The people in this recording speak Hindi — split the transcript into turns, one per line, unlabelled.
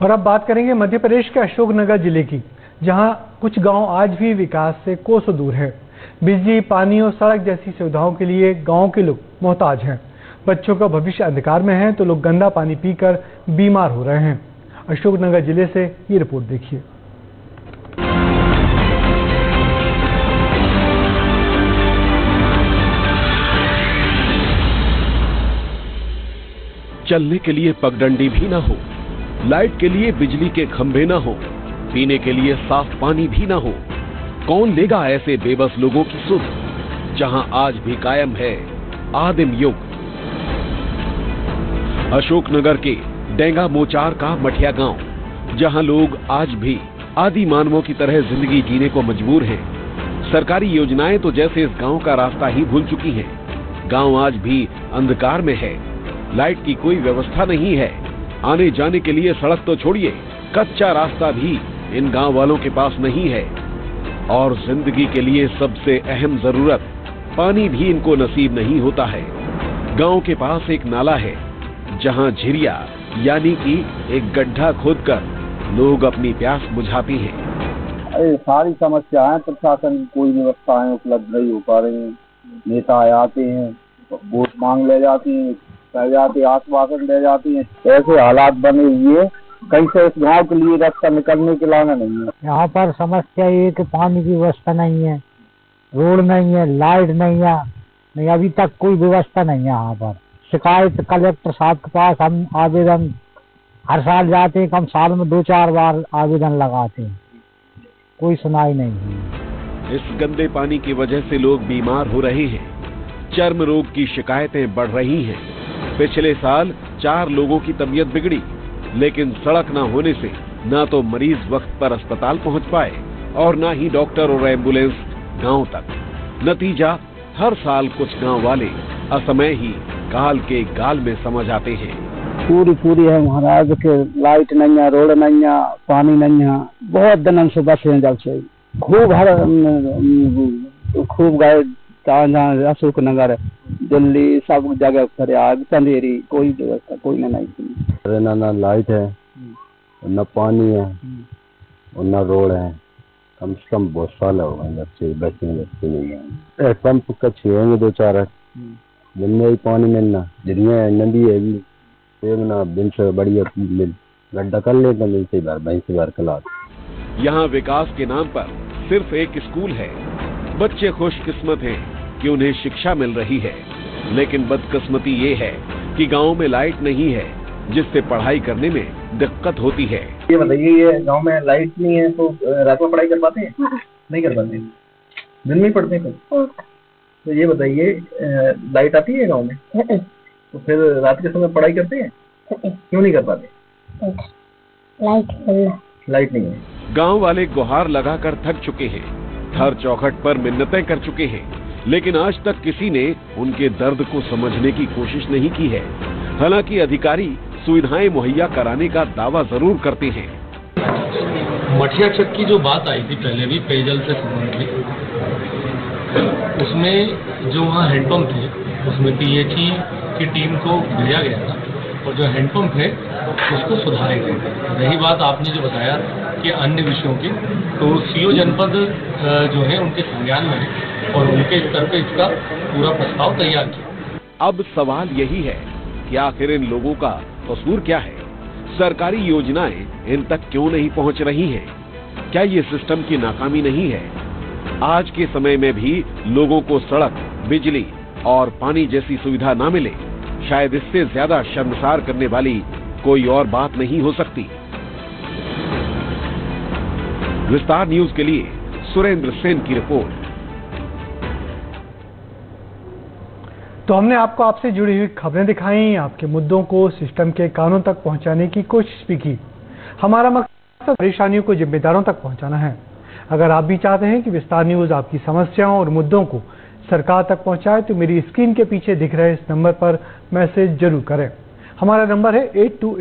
और अब बात करेंगे मध्य प्रदेश के अशोकनगर जिले की, जहां कुछ गांव आज भी विकास से कोसों दूर है। बिजली, पानी और सड़क जैसी सुविधाओं के लिए गांव के लोग मोहताज हैं। बच्चों का भविष्य अंधकार में है तो लोग गंदा पानी पीकर बीमार हो रहे हैं। अशोकनगर जिले से ये रिपोर्ट देखिए।
चलने के लिए पगडंडी भी ना हो, लाइट के लिए बिजली के खंभे ना हो, पीने के लिए साफ पानी भी ना हो। कौन लेगा ऐसे बेबस लोगों की सुध, जहां आज भी कायम है आदिम युग। अशोकनगर के डेंगा मोचार का मठिया गांव, जहां लोग आज भी आदि मानवों की तरह जिंदगी जीने को मजबूर हैं। सरकारी योजनाएं तो जैसे इस गांव का रास्ता ही भूल चुकी हैं। गांव आज भी अंधकार में है, लाइट की कोई व्यवस्था नहीं है। आने जाने के लिए सड़क तो छोड़िए, कच्चा रास्ता भी इन गांव वालों के पास नहीं है। और जिंदगी के लिए सबसे अहम जरूरत पानी भी इनको नसीब नहीं होता है। गांव के पास एक नाला है, जहां झिरिया यानी कि एक गड्ढा खोदकर लोग अपनी प्यास बुझाते हैं।
अरे सारी समस्याएं, प्रशासन की कोई व्यवस्थाएं उपलब्ध नहीं हो पा रही हैं। नेता आते हैं, वोट मांग ले जाती हैं, आश्वासन ले जाती हैं। ऐसे हालात बने हुए कैसे इस गांव के लिए रास्ता निकलने के लाना नहीं है।
यहाँ पर समस्या ये कि पानी की व्यवस्था नहीं है, रोड नहीं है, लाइट नहीं है, नहीं अभी तक कोई व्यवस्था नहीं है। यहाँ पर शिकायत कलेक्टर साहब के पास हम आवेदन हर साल जाते हैं, कम साल में 2-4 बार आवेदन लगाते हैं, कोई सुनाई नहीं है।
इस गंदे पानी की वजह से लोग बीमार हो रहे हैं। चर्म रोग की शिकायतें बढ़ रही हैं। पिछले साल 4 लोगों की तबीयत बिगड़ी, लेकिन सड़क न होने से न तो मरीज वक्त पर अस्पताल पहुंच पाए और न ही डॉक्टर और एम्बुलेंस गांव तक। नतीजा, हर साल कुछ गांव वाले असमय ही काल के गाल में समझ आते हैं।
पूरी है महाराज के, लाइट नहीं है, रोड नहीं है, पानी नहीं है। बहुत दिनों से बस हैं, जब से खूब गए जहाँ अशोकनगर, दिल्ली, सब जगह फरियाद, कंधेरी, कोई व्यवस्था कोई नहीं थी।
ना लाइट है, न पानी है और न रोड है। कम से कम बहुत साल हो गए बच्चे नहीं है। पंप का छेंगे 2-4 दिन में ही पानी मिलना, जरिया नदी है भी ना, दिन से बढ़िया गड्ढा कर लेते मिल से बार कला।
यहाँ विकास के नाम पर सिर्फ एक स्कूल है। बच्चे खुशकिस्मत हैं कि उन्हें शिक्षा मिल रही है, लेकिन बदकिस्मती ये है कि गांव में लाइट नहीं है, जिससे पढ़ाई करने में दिक्कत होती है।
ये बताइए, ये गांव में लाइट नहीं है तो रात में पढ़ाई कर पाते हैं? नहीं कर पाते, दिन में ही पढ़ते हैं। तो ये बताइए, लाइट आती है गांव में तो फिर रात के समय पढ़ाई करते हैं? क्यों नहीं कर पाते? लाइट नहीं है।
गांव वाले गुहार लगाकर थक चुके हैं, हर चौखट पर मिन्नतें कर चुके हैं, लेकिन आज तक किसी ने उनके दर्द को समझने की कोशिश नहीं की है। हालांकि अधिकारी सुविधाएं मुहैया कराने का दावा जरूर करते हैं।
मठिया चक की जो बात आई थी पहले भी पेयजल से संबंधित, उसमें जो वहाँ हैंडपंप थे उसमें पीएचई की टीम को भेजा गया था और जो हैंडपंप है उसको सुधारे गए। रही बात आपने जो बताया कि अन्य विषयों की, तो सीओ जनपद जो है उनके संज्ञान में है और उनके स्तर पे इसका पूरा प्रस्ताव तैयार किया।
अब सवाल यही है कि आखिर इन लोगों का कसूर क्या है? सरकारी योजनाएं इन तक क्यों नहीं पहुंच रही हैं? क्या ये सिस्टम की नाकामी नहीं है? आज के समय में भी लोगों को सड़क, बिजली और पानी जैसी सुविधा ना मिले, शायद इससे ज्यादा शर्मसार करने वाली कोई और बात नहीं हो सकती। विस्तार न्यूज के लिए सुरेंद्र सेन की रिपोर्ट।
तो हमने आपको आपसे जुड़ी हुई खबरें दिखाई, आपके मुद्दों को सिस्टम के कानों तक पहुंचाने की कोशिश भी की। हमारा मकसद परेशानियों को जिम्मेदारों तक पहुंचाना है। अगर आप भी चाहते हैं कि विस्तार न्यूज आपकी समस्याओं और मुद्दों को सरकार तक पहुंचाए, तो मेरी स्क्रीन के पीछे दिख रहे इस नंबर पर मैसेज जरूर करें। हमारा नंबर है 82